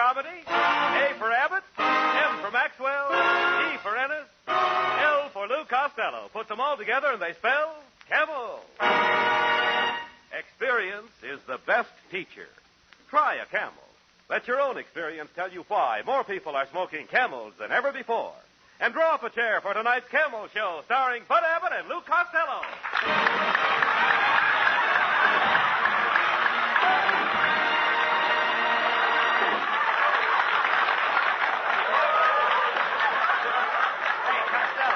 comedy, A for Abbott, M for Maxwell, E for Ennis, L for Lou Costello. Put them all together and they spell Camel. Experience is the best teacher. Try a Camel. Let your own experience tell you why more people are smoking Camels than ever before. And draw up a chair for tonight's Camel Show, starring Bud Abbott and Lou Costello. Hey, Costello.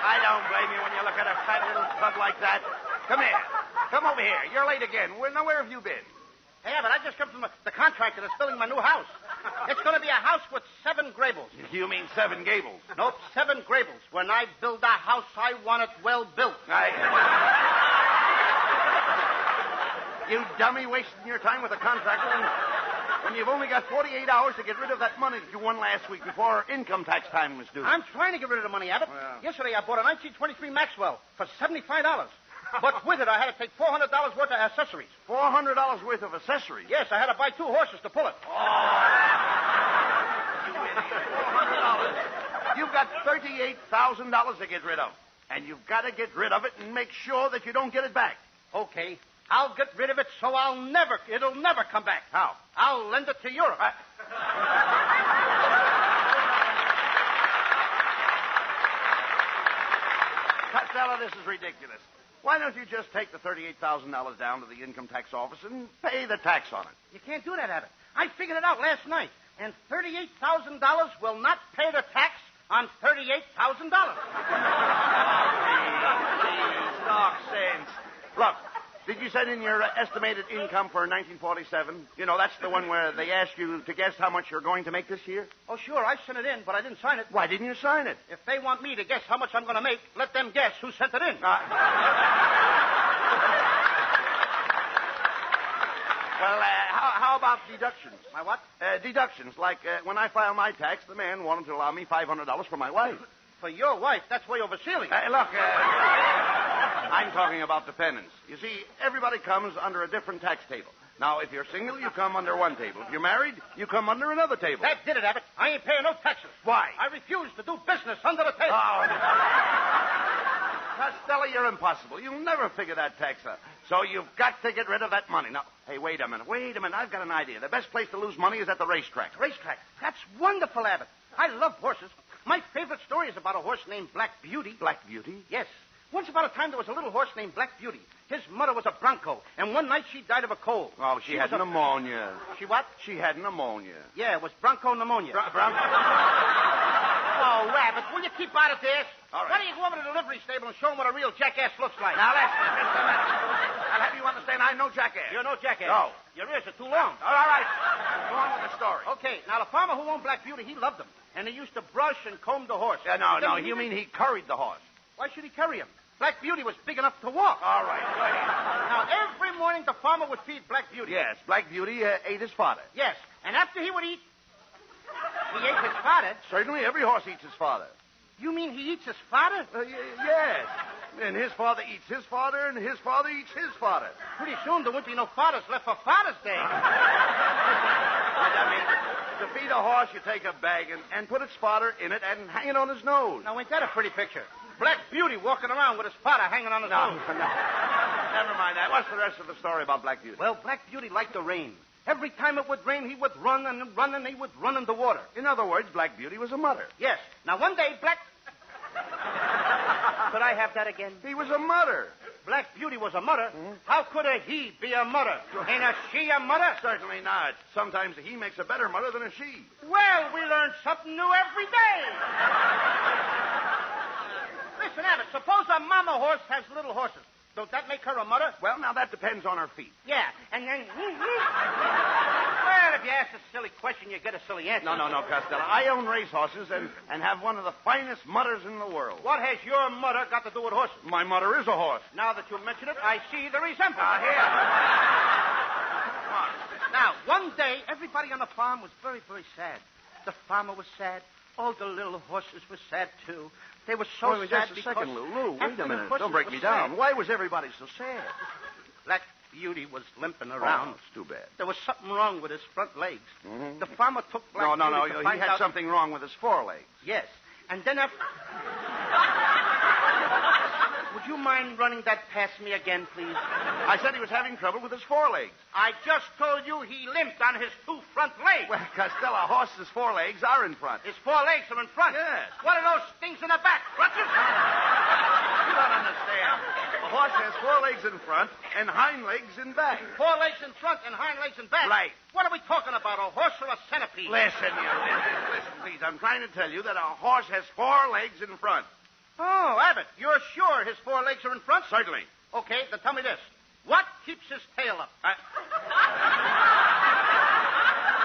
I don't blame you when you look at a fat little bug like that. Come here. Come over here. You're late again. Where have you been? Hey, Abbott, I just come from the contractor that's building my new house. It's going to be a house with 7 Grables. You mean 7 Gables? Nope, 7 Grables. When I build a house, I want it well built. You dummy, wasting your time with a contractor when you've only got 48 hours to get rid of that money that you won last week before income tax time was due. I'm trying to get rid of the money, Abbott. Well. Yesterday, I bought a 1923 Maxwell for $75. But with it, I had to take $400 worth of accessories. $400 worth of accessories? Yes, I had to buy 2 horses to pull it. Oh, you idiot. $400. You've got $38,000 to get rid of. And you've got to get rid of it and make sure that you don't get it back. Okay. I'll get rid of it so it'll never come back. How? I'll lend it to Europe. Costello, this is ridiculous. Why don't you just take the $38,000 down to the income tax office and pay the tax on it? You can't do that, Abbott. I figured it out last night. And $38,000 will not pay the tax on $38,000. Please, talk sense. Look, did you send in your estimated income for 1947? You know, that's the one where they ask you to guess how much you're going to make this year? Oh, sure, I sent it in, but I didn't sign it. Why didn't you sign it? If they want me to guess how much I'm going to make, let them guess who sent it in. Well, how about deductions? My what? Deductions. Like when I file my tax, the man wanted to allow me $500 for my wife. For your wife? That's way over ceiling. Look, I'm talking about dependents. You see, everybody comes under a different tax table. Now, if you're single, you come under one table. If you're married, you come under another table. That did it, Abbott. I ain't paying no taxes. Why? I refuse to do business under the table. Oh. Costello, you're impossible. You'll never figure that tax out. So you've got to get rid of that money. Now, hey, wait a minute. I've got an idea. The best place to lose money is at the racetrack. Racetrack? That's wonderful, Abbott. I love horses. My favorite story is about a horse named Black Beauty. Black Beauty? Yes. Once upon a time, there was a little horse named Black Beauty. His mother was a bronco, and one night she died of a cold. Oh, she had pneumonia. She what? She had pneumonia. Yeah, it was bronco pneumonia. Bronco? Oh, Abbott, will you keep out of this? All right. Why don't you go over to the delivery stable and show them what a real jackass looks like? Now, listen. I'll have you understand I'm no jackass. You're no jackass. No. Your ears are too long. All right. Go on with the story. Okay, now the farmer who owned Black Beauty, he loved him. And he used to brush and comb the horse. No, you mean he curried the horse. Why should he carry him? Black Beauty was big enough to walk. All right. Now, every morning the farmer would feed Black Beauty. Yes, Black Beauty ate his fodder. Yes, and after he would eat, he ate his fodder. Certainly, every horse eats his fodder. You mean he eats his fodder? Yes. And his father eats his fodder, and his father eats his fodder. Pretty soon there won't be no fathers left for Father's Day. I mean, to feed a horse, you take a bag and put its fodder in it and hang it on his nose. Now, ain't that a pretty picture? Black Beauty walking around with his fodder hanging on his nose. No. Never mind that. What's the rest of the story about Black Beauty? Well, Black Beauty liked the rain. Every time it would rain, he would run and run, and he would run in the water. In other words, Black Beauty was a mutter. Yes. Now, one day, Could I have that again? He was a mutter. Black Beauty was a mutter. How could a he be a mutter? Ain't a she a mutter? Certainly not. Sometimes a he makes a better mutter than a she. Well, we learn something new every day. Listen, Abbott, suppose a mama horse has little horses. Don't that make her a mutter? Well, now that depends on her feet. Yeah, and then... Well, if you ask a silly question, you get a silly answer. No, Costello. I own racehorses and have one of the finest mutters in the world. What has your mutter got to do with horses? My mutter is a horse. Now that you mention it, I see the resemblance. Here. Now, one day, everybody on the farm was very, very sad. The farmer was sad. All the little horses were sad, too. They were so sad just a second, Lou. Wait a minute. Don't break me sad. down. Why was everybody so sad? Black beauty was limping around. Oh, it's too bad. There was something wrong with his front legs. Mm-hmm. The farmer took Black No. Beauty to find He had out... something wrong with his forelegs. Yes. And then after... Would you mind running that past me again, please? I said he was having trouble with his forelegs. I just told you he limped on his two front legs. Well, Costello, a horse's forelegs are in front. His four legs are in front. Yes. What are those things in the back? Crutches? You don't understand. A horse has forelegs in front and hind legs in back. Four legs in front and hind legs in back. Right. What are we talking about, a horse or a centipede? Listen, please. I'm trying to tell you that a horse has four legs in front. Oh, Abbott, you're sure his four legs are in front? Certainly. Okay, then tell me this. What keeps his tail up?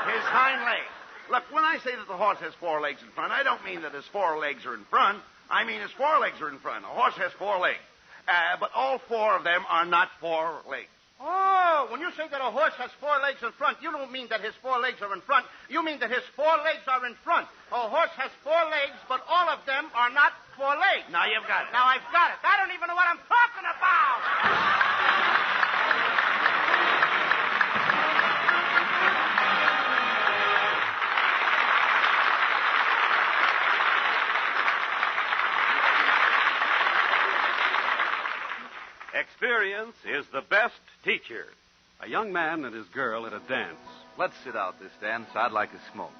His hind legs. Look, when I say that the horse has four legs in front, I don't mean that his four legs are in front. I mean his forelegs are in front. A horse has four legs. But all four of them are not four legs. Oh, when you say that a horse has four legs in front, you don't mean that his four legs are in front. You mean that his four legs are in front. A horse has four legs, but all of them are not four legs. Now you've got it. Now I've got it. I don't even know what I'm talking about. Experience is the best teacher. A young man and his girl at a dance. Let's sit out this dance. I'd like to smoke.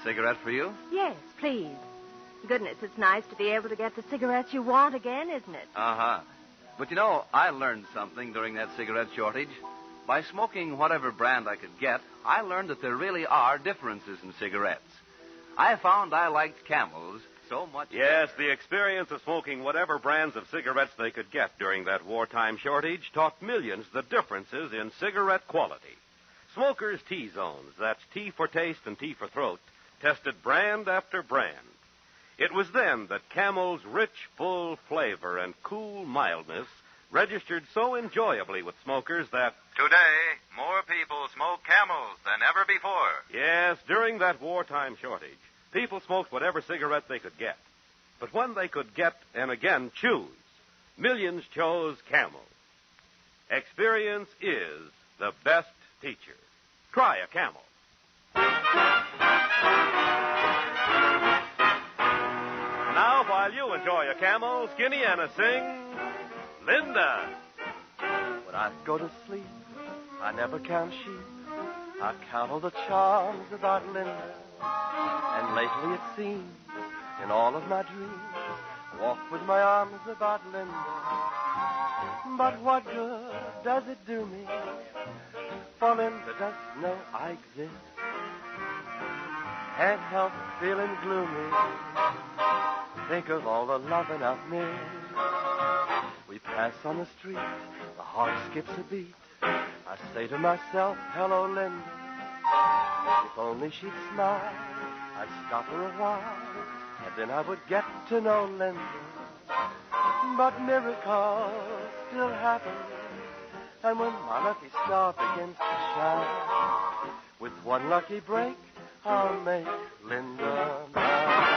Cigarette for you? Yes, please. Goodness, it's nice to be able to get the cigarettes you want again, isn't it? Uh-huh. But you know, I learned something during that cigarette shortage. By smoking whatever brand I could get, I learned that there really are differences in cigarettes. I found I liked Camels so much. Yes, the experience of smoking whatever brands of cigarettes they could get during that wartime shortage taught millions the differences in cigarette quality. Smokers' T-zones, that's T for taste and T for throat, tested brand after brand. It was then that Camel's rich, full flavor and cool mildness registered so enjoyably with smokers that... Today, more people smoke Camels than ever before. Yes, during that wartime shortage, people smoked whatever cigarette they could get. But when they could get, and again choose, millions chose Camel. Experience is the best teacher. Try a Camel. Now, while you enjoy a Camel, Skinny Anna sings Linda. When I go to sleep, I never count sheep. I count all the charms about Linda. And lately it seems, in all of my dreams, walk with my arms about Linda. But what good does it do me? For Linda doesn't know I exist. Can't help feeling gloomy. Think of all the loving I've missed. We pass on the street, the heart skips a beat. I say to myself, hello, Linda. If only she'd smile, I'd stop her a while, and then I would get to know Linda. But miracles still happen, and when my lucky star begins to shine, with one lucky break, I'll make Linda mine.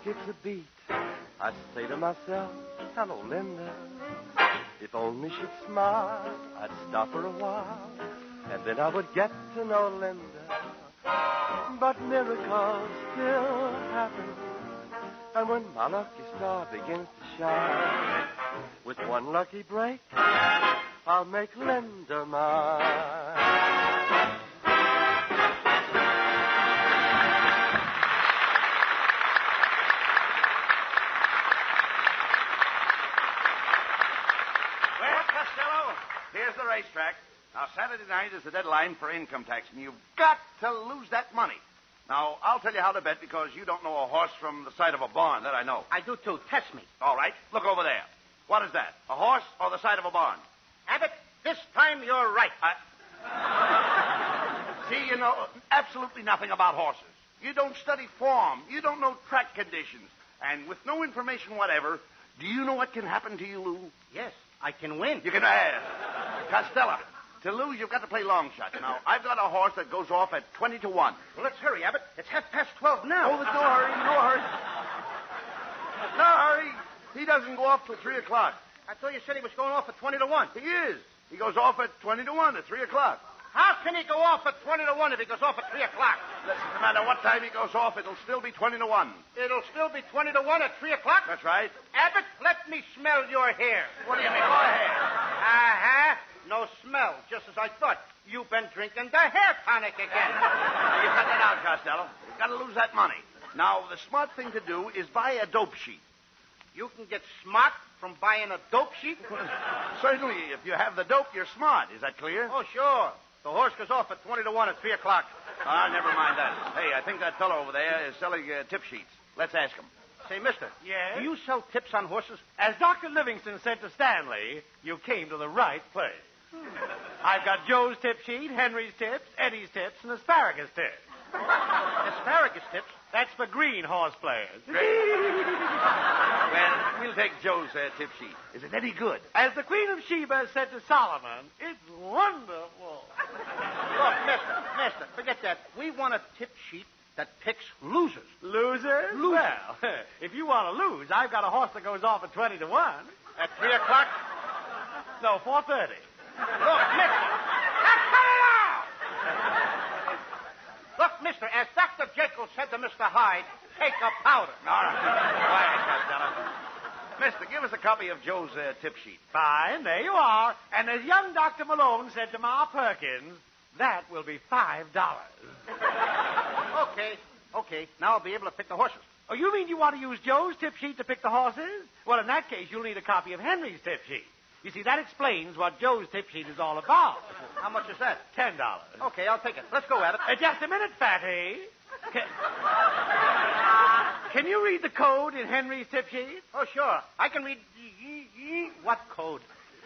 Skips a beat. I say to myself, hello, Linda. If only she'd smile, I'd stop her a while, and then I would get to know Linda. But miracles still happen, and when my lucky star begins to shine, with one lucky break, I'll make Linda mine. Here's the racetrack. Now, Saturday night is the deadline for income tax, and you've got to lose that money. Now, I'll tell you how to bet because you don't know a horse from the side of a barn. That I know. I do, too. Test me. All right. Look over there. What is that? A horse or the side of a barn? Abbott, this time you're right. See, you know absolutely nothing about horses. You don't study form. You don't know track conditions. And with no information whatever, do you know what can happen to you, Lou? Yes, I can win. You can Costello, to lose, you've got to play long shots. Now, I've got a horse that goes off at 20 to 1. Well, let's hurry, Abbott. It's 12:30 now. Oh, there's no hurry, no hurry. No hurry. He doesn't go off till 3 o'clock. I thought you said he was going off at 20 to 1. He is. He goes off at 20 to 1 at 3 o'clock. How can he go off at 20 to 1 if he goes off at 3 o'clock? Listen, no matter what time he goes off, it'll still be 20 to 1. It'll still be 20 to 1 at 3 o'clock? That's right. Abbott, let me smell your hair. What do you mean? Go ahead. Uh-huh. No smell, just as I thought. You've been drinking the hair tonic again. You cut that out, Costello. You've got to lose that money. Now, the smart thing to do is buy a dope sheet. You can get smart from buying a dope sheet? Certainly, if you have the dope, you're smart. Is that clear? Oh, sure. The horse goes off at 20 to 1 at 3 o'clock. Ah, never mind that. Hey, I think that fellow over there is selling tip sheets. Let's ask him. Say, mister. Yes? Do you sell tips on horses? As Dr. Livingston said to Stanley, you came to the right place. I've got Joe's tip sheet, Henry's tips, Eddie's tips, and asparagus tips. Asparagus tips? That's for green horse players. Well, we'll take Joe's tip sheet. Is it any good? As the Queen of Sheba said to Solomon, it's wonderful. Look, mister, forget that. We want a tip sheet that picks losers. Losers? Well, if you want to lose, I've got a horse that goes off at 20 to 1. At 3 o'clock? No, 4:30. Look, mister. Look, mister, as Dr. Jekyll said to Mr. Hyde, take a powder. All right. Quiet, Costello. Mister, give us a copy of Joe's tip sheet. Fine, there you are. And as young Dr. Malone said to Ma Perkins, that will be $5. Okay. Now I'll be able to pick the horses. Oh, you mean you want to use Joe's tip sheet to pick the horses? Well, in that case, you'll need a copy of Henry's tip sheet. You see, that explains what Joe's tip sheet is all about. How much is that? $10. Okay, I'll take it. Let's go, Abbott. Just a minute, Fatty. Can you read the code in Henry's tip sheet? Oh, sure. I can read... What code?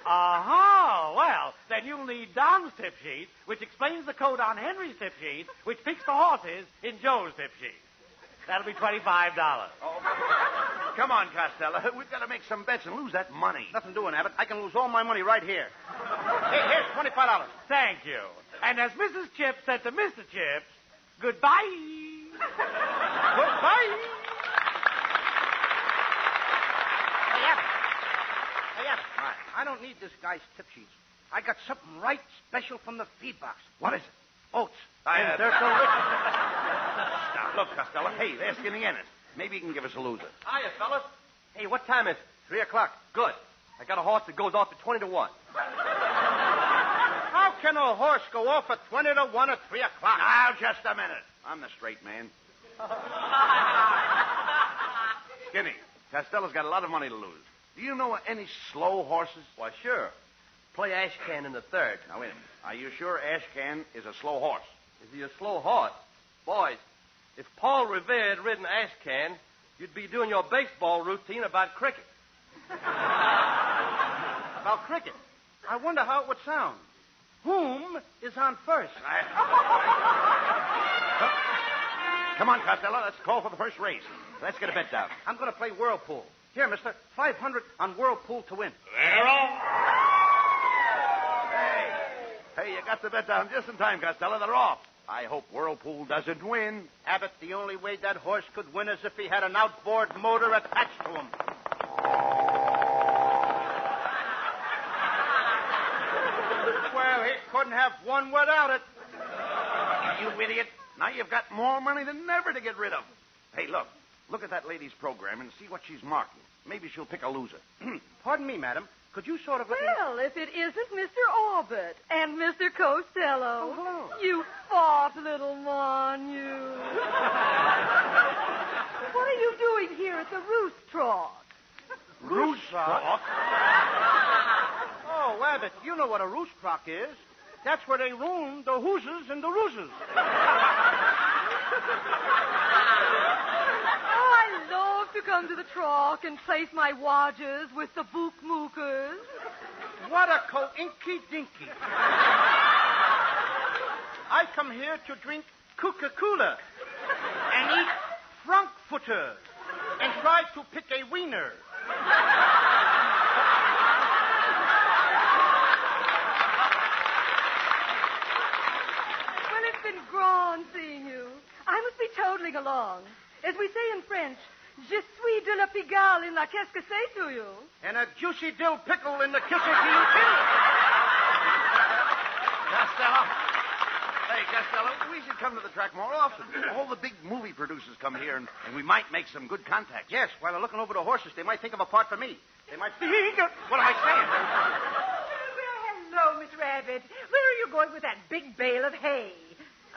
Well, then you'll need Don's tip sheet, which explains the code on Henry's tip sheet, which picks the horses in Joe's tip sheet. That'll be $25. Oh, come on, Costello. We've got to make some bets and lose that money. Nothing doing, Abbott. I can lose all my money right here. Here's $25. Thank you. And as Mrs. Chips said to Mr. Chips, goodbye. Goodbye. Hey, Abbott. I don't need this guy's tip sheets. I got something right special from the feed box. What is it? Oats. And they're delicious. Now, look, Costello. Hey, they're skinning in it. Maybe you can give us a loser. Hiya, fellas. Hey, what time is it? 3 o'clock. Good. I got a horse that goes off at 20 to 1. How can a horse go off at 20 to 1 at 3 o'clock? Now, just a minute. I'm the straight man. Skinny, Costello's got a lot of money to lose. Do you know any slow horses? Why, sure. Play Ashcan in the third. Now, wait a minute. Are you sure Ashcan is a slow horse? Is he a slow horse? Boys, if Paul Revere had ridden Ashcan, you'd be doing your baseball routine about cricket. About cricket? I wonder how it would sound. Whom is on first? Come on, Costello. Let's call for the first race. Let's get a bet down. I'm going to play Whirlpool. Here, mister, 500 on Whirlpool to win. Hey, you got the bet down just in time, Costello. They're off. I hope Whirlpool doesn't win. Abbott, the only way that horse could win is if he had an outboard motor attached to him. Well, he couldn't have won without it. You idiot. Now you've got more money than ever to get rid of. Hey, look. Look at that lady's program and see what she's marking. Maybe she'll pick a loser. Pardon me, madam. Could you sort of... Well, if it isn't Mr. Abbott and Mr. Costello. Oh, hello. You fought, little mon, you. What are you doing here at the Racetrack? Racetrack? Oh, Abbott, you know what a Racetrack is. That's where they room the hooses and the rooses. I love to come to the track and place my wagers with the bookmookers. What a co-inky-dinky. I come here to drink Coca-Cola and eat Frankfurter and try to pick a wiener. Well, it's been grand seeing you. I must be toddling along. As we say in French, je suis de la Pigalle in la qu'est-ce que c'est to you. And a juicy dill pickle in the Kissarkeen Pill. Costello. Hey, Costello, we should come to the track more often. All the big movie producers come here, and we might make some good contacts. Yes, while they're looking over the horses, they might think of a part for me. They might think... What am I saying? Hello, Miss Rabbit. Where are you going with that big bale of hay?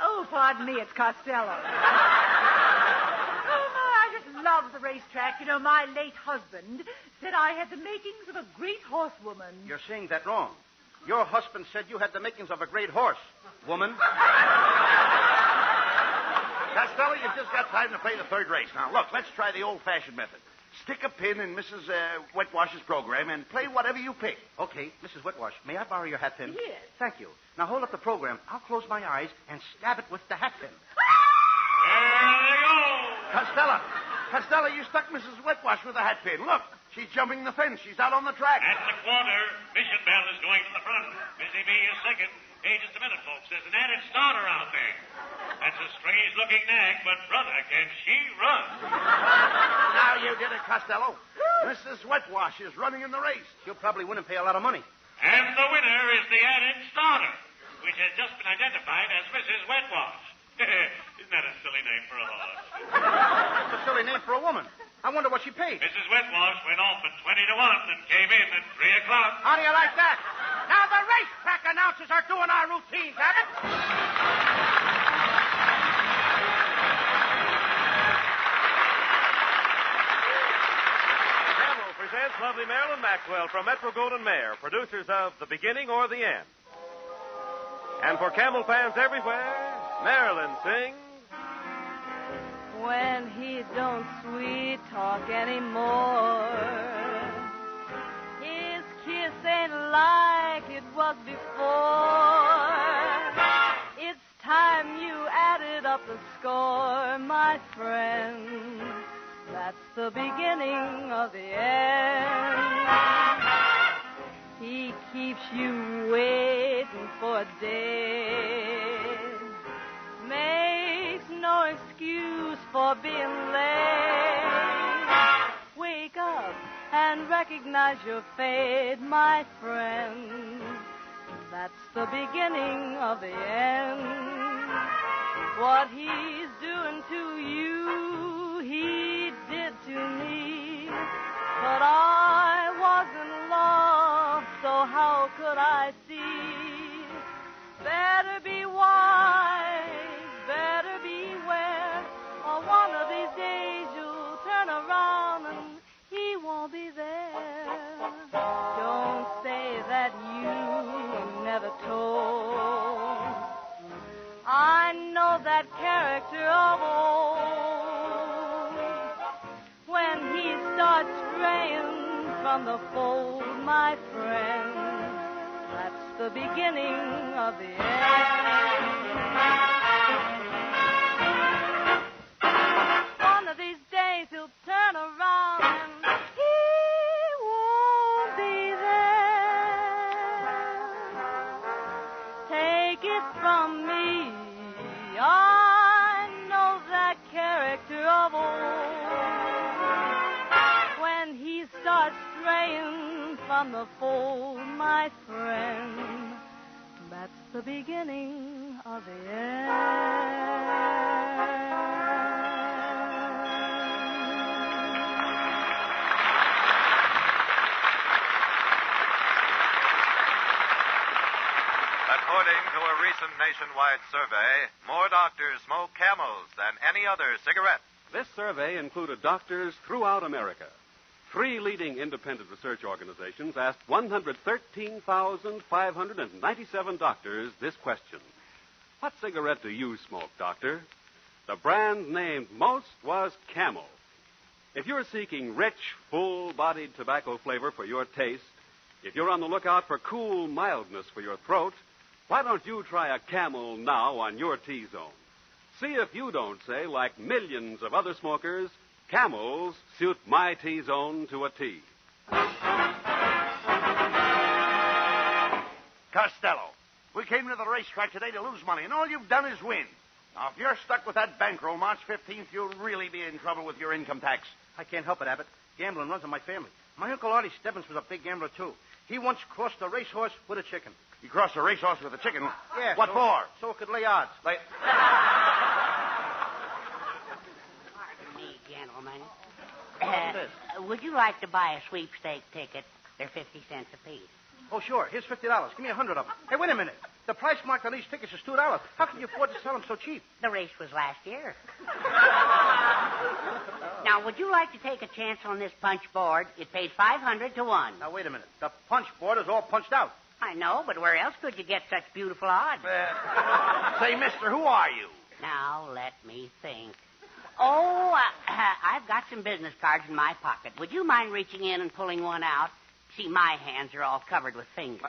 Oh, pardon me, it's Costello. Oh, no, I just love the racetrack. You know, my late husband said I had the makings of a great horsewoman. You're saying that wrong. Your husband said you had the makings of a great horse, woman. Costello, you've just got time to play the third race. Now, look, let's try the old-fashioned method. Stick a pin in Mrs. Wetwash's program and play whatever you pick. Okay, Mrs. Wetwash, may I borrow your hat pin? Yes. Thank you. Now hold up the program. I'll close my eyes and stab it with the hat pin. There they go. Costello, you stuck Mrs. Wetwash with a hat pin. Look, she's jumping the fence. She's out on the track. At the quarter, Mission Bell is going to the front. Busy Bee is second. Hey, just a minute, folks. There's an added starter out there. That's a strange-looking nag, but, brother, can she run? Now you did it, Costello. Mrs. Wetwash is running in the race. She'll probably win and pay a lot of money. And the winner is the added starter, which has just been identified as Mrs. Wetwash. Isn't that a silly name for a horse? It's a silly name for a woman. I wonder what she paid. Mrs. Wetwash went off at 20 to 1 and came in at 3 o'clock. How do you like that? Now the racetrack announcers are doing our routines, Abbott. Camel presents lovely Marilyn Maxwell from Metro-Goldwyn-Mayer, producers of The Beginning or the End. And for Camel fans everywhere, Marilyn sings... When he don't sweet talk anymore, his kiss ain't like it was before. It's time you added up the score, my friend. That's the beginning of the end. He keeps you waiting for days, makes no excuse for being late. Wake up and recognize your fate, my friend. That's the beginning of the end. What he's doing to you, he did to me. But I wasn't lost, so how could I see? Better be wise, better beware, or one of these days you'll turn around and he won't be there. Don't say that you never told. I know that character of old. When he starts straying from the fold, my friend, that's the beginning of the end. One of these days he'll turn around and he won't be there. Take it from me, I know that character of old. When he starts straying from the fold, my friend, that's the beginning of the end. According to a recent nationwide survey, more doctors smoke Camels than any other cigarette. This survey included doctors throughout America. 3 leading independent research organizations asked 113,597 doctors this question. What cigarette do you smoke, doctor? The brand named most was Camel. If you're seeking rich, full-bodied tobacco flavor for your taste, if you're on the lookout for cool mildness for your throat, Why don't you try a Camel now on your T-zone? See if you don't say, like millions of other smokers, Camels suit my T-zone to a T. Costello, we came to the racetrack today to lose money, and all you've done is win. Now, if you're stuck with that bankroll March 15th, you'll really be in trouble with your income tax. I can't help it, Abbott. Gambling runs in my family. My Uncle Artie Stebbins was a big gambler, too. He once crossed a racehorse with a chicken. You crossed a racehorse with a chicken? Yeah. What for? So it could lay odds. Like... Pardon me, gentlemen. What's this? Would you like to buy a sweepstake ticket? They're 50 cents apiece. Oh, sure. Here's $50. Give me 100 of them. Hey, wait a minute. The price marked on these tickets is $2. How can you afford to sell them so cheap? The race was last year. Now, would you like to take a chance on this punch board? It pays 500 to 1. Now, wait a minute. The punch board is all punched out. I know, but where else could you get such beautiful odds? Say, mister, who are you? Now, let me think. Oh, I've got some business cards in my pocket. Would you mind reaching in and pulling one out? See, my hands are all covered with fingers.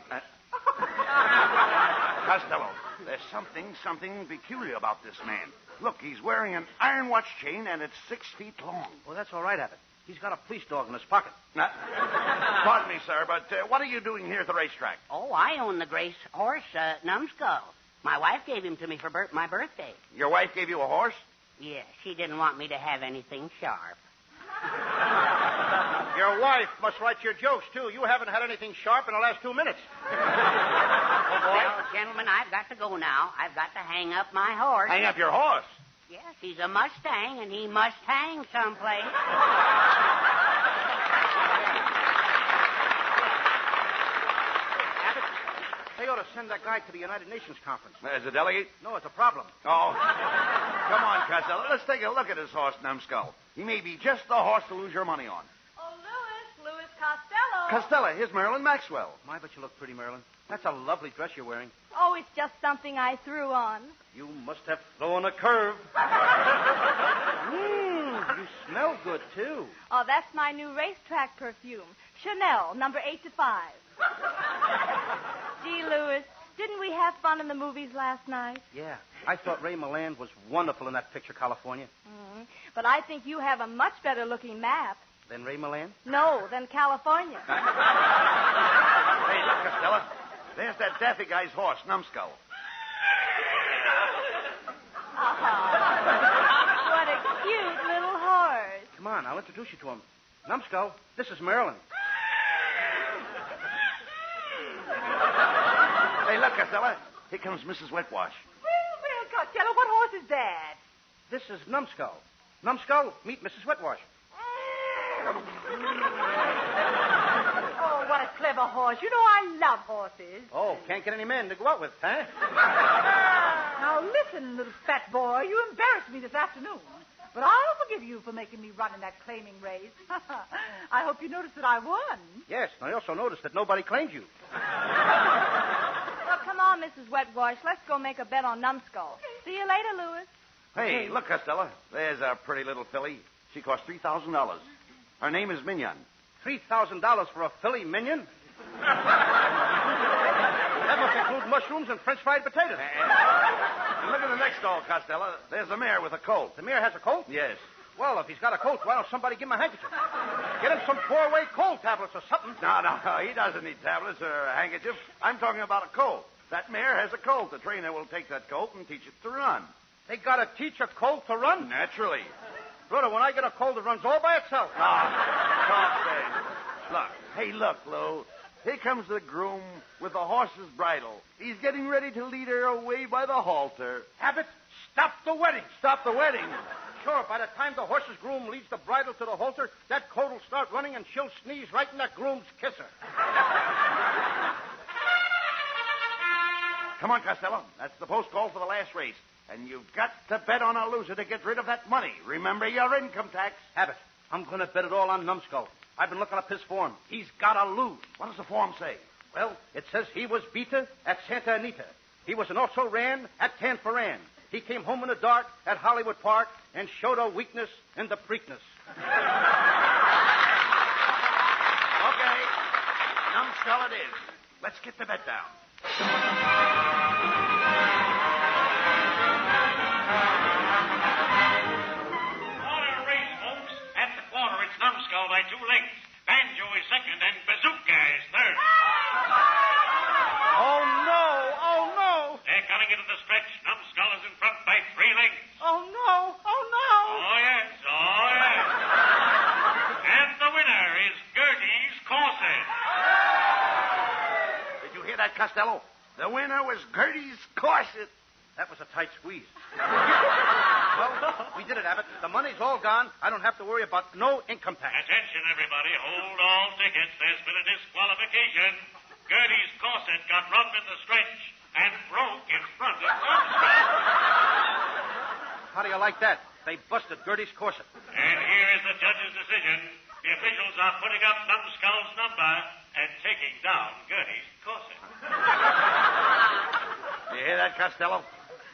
Costello, there's something peculiar about this man. Look, he's wearing an iron watch chain, and it's 6 feet long. Well, that's all right, Abbott. He's got a police dog in his pocket. Pardon me, sir, but what are you doing here at the racetrack? Oh, I own the Grace horse, Numbskull. My wife gave him to me for my birthday. Your wife gave you a horse? Yes, she didn't want me to have anything sharp. Your wife must write your jokes, too. You haven't had anything sharp in the last 2 minutes. Well, gentlemen, I've got to go now. I've got to hang up my horse. Hang up your horse? Yes, he's a Mustang, and he must hang someplace. Abbott, they ought to send that guy to the United Nations conference. As a delegate? No, it's a problem. Oh. Come on, Costello. Let's take a look at this horse, Numbskull. He may be just the horse to lose your money on. Oh, Louis Costello. Costello, here's Marilyn Maxwell. My, but you look pretty, Marilyn. That's a lovely dress you're wearing. Oh, it's just something I threw on. You must have thrown a curve. You smell good, too. Oh, that's my new Racetrack perfume. Chanel, number 8 to 5. Gee, Louis, didn't we have fun in the movies last night? Yeah. I thought Ray Milland was wonderful in that picture, California. Mm-hmm. But I think you have a much better looking map. Than Ray Milland? No, than California. Hey, look, Costello. There's that daffy guy's horse, Numbskull. What a cute little horse. Come on, I'll introduce you to him. Numbskull, this is Marilyn. Hey, look, Costello. Here comes Mrs. Wetwash. Well, Costello, what horse is that? This is Numbskull. Numbskull, meet Mrs. Wetwash. Oh, what a clever horse. You know I love horses. Oh, can't get any men to go out with, huh? Now, listen, little fat boy. You embarrassed me this afternoon. But I'll forgive you for making me run in that claiming race. I hope you noticed that I won. Yes, and I also noticed that nobody claimed you. Well, come on, Mrs. Wetwash. Let's go make a bet on Numbskull. See you later, Louis. Hey, look, Costello. There's a pretty little filly. She cost $3,000. Her name is Mignon. $3,000 for a filly minion? That must include mushrooms and French fried potatoes. And look at the next stall, Costello. There's a mare with a colt. The mare has a colt? Yes. Well, if he's got a colt, why don't somebody give him a handkerchief? Get him some 4-way cold tablets or something. No, he doesn't need tablets or a handkerchief. I'm talking about a colt. That mare has a colt. The trainer will take that colt and teach it to run. They got to teach a colt to run? Naturally. Brother, when I get a colt, it runs all by itself. Look, Lou. Here comes the groom with the horse's bridle. He's getting ready to lead her away by the halter. Abbott, stop the wedding. Stop the wedding? Sure, by the time the horse's groom leads the bridle to the halter, that colt will start running and she'll sneeze right in that groom's kisser. Come on, Costello. That's the post call for the last race. And you've got to bet on a loser to get rid of that money. Remember your income tax. Abbott, I'm going to bet it all on Numbskull. I've been looking up his form. He's got to lose. What does the form say? Well, it says he was beater at Santa Anita. He was an also ran at Tanforan. He came home in the dark at Hollywood Park and showed a weakness in the Preakness. Okay. Numbskull it is. Let's get the bet down. Costello. The winner was Gertie's corset. That was a tight squeeze. Well, we did it, Abbott. The money's all gone. I don't have to worry about no income tax. Attention, everybody. Hold all tickets. There's been a disqualification. Gertie's corset got rubbed in the stretch and broke in front of Armstrong. How do you like that? They busted Gertie's corset. And here is the judge's decision. The officials are putting up Numbskull's number and taking down Gertie's corset. You hear that, Costello?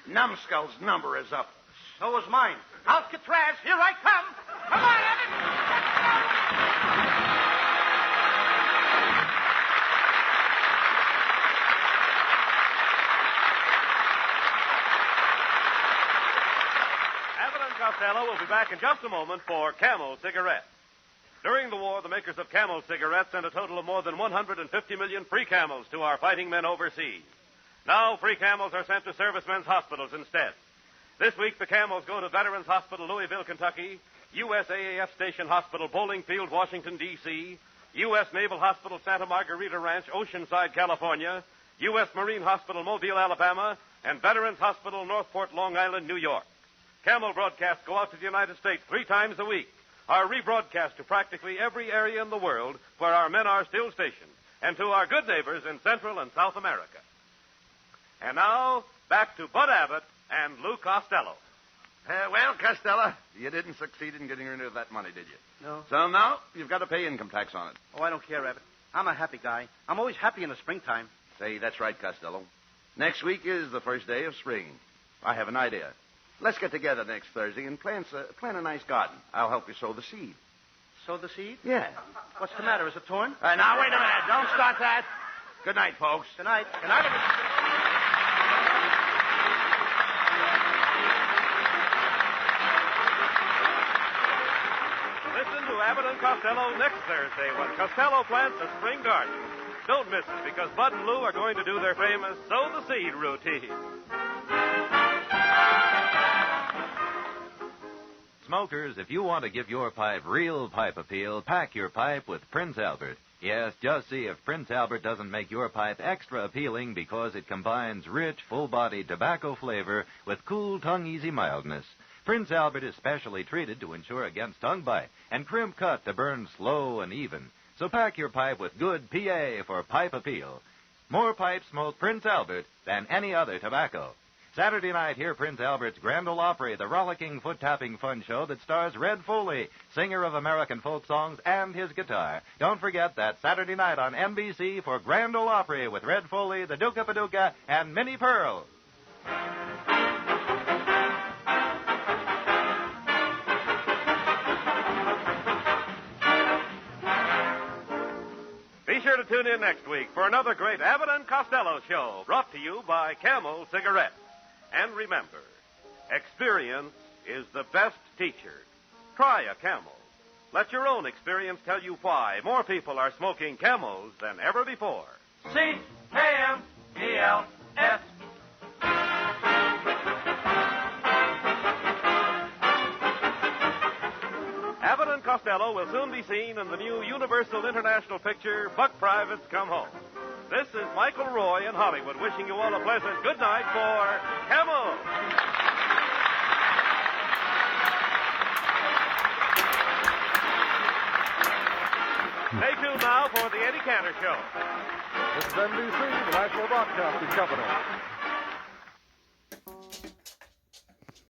Numbskull's number is up. So is mine. Alcatraz, here I come. Come on, Abbott. Abbott and Costello will be back in just a moment for Camel cigarettes. During the war, the makers of Camel cigarettes sent a total of more than 150 million free Camels to our fighting men overseas. Now, free Camels are sent to servicemen's hospitals instead. This week, the Camels go to Veterans Hospital, Louisville, Kentucky, USAAF Station Hospital, Bowling Field, Washington, D.C., U.S. Naval Hospital, Santa Margarita Ranch, Oceanside, California, U.S. Marine Hospital, Mobile, Alabama, and Veterans Hospital, Northport, Long Island, New York. Camel broadcasts go out to the United States 3 times a week, are rebroadcast to practically every area in the world where our men are still stationed, and to our good neighbors in Central and South America. And now, back to Bud Abbott and Lou Costello. Well, Costello, you didn't succeed in getting rid of that money, did you? No. So now you've got to pay income tax on it. Oh, I don't care, Abbott. I'm a happy guy. I'm always happy in the springtime. Say, that's right, Costello. Next week is the first day of spring. I have an idea. Let's get together next Thursday and plant a nice garden. I'll help you sow the seed. Sow the seed? Yeah. What's the matter? Is it torn? Now, wait a minute. Don't start that. Good night, folks. Good night. Good night. Listen to Abbott and Costello next Thursday when Costello plants a spring garden. Don't miss it, because Bud and Lou are going to do their famous sow the seed routine. Smokers, if you want to give your pipe real pipe appeal, pack your pipe with Prince Albert. Yes, just see if Prince Albert doesn't make your pipe extra appealing because it combines rich, full-bodied tobacco flavor with cool, tongue-easy mildness. Prince Albert is specially treated to ensure against tongue bite and crimp cut to burn slow and even. So pack your pipe with good PA for pipe appeal. More pipes smoke Prince Albert than any other tobacco. Saturday night, hear Prince Albert's Grand Ole Opry, the rollicking, foot-tapping fun show that stars Red Foley, singer of American folk songs, and his guitar. Don't forget that Saturday night on NBC for Grand Ole Opry with Red Foley, the Duca Paducah, and Minnie Pearl. Be sure to tune in next week for another great Abbott and Costello show brought to you by Camel Cigarettes. And remember, experience is the best teacher. Try a Camel. Let your own experience tell you why more people are smoking Camels than ever before. C-A-M-E-L-S. Abbott and Costello will soon be seen in the new Universal International picture, Buck Privates Come Home. This is Michael Roy in Hollywood wishing you all a pleasant good night for Camel. Stay tuned now for the Eddie Cantor Show. This is NBC, the National Broadcasting Company.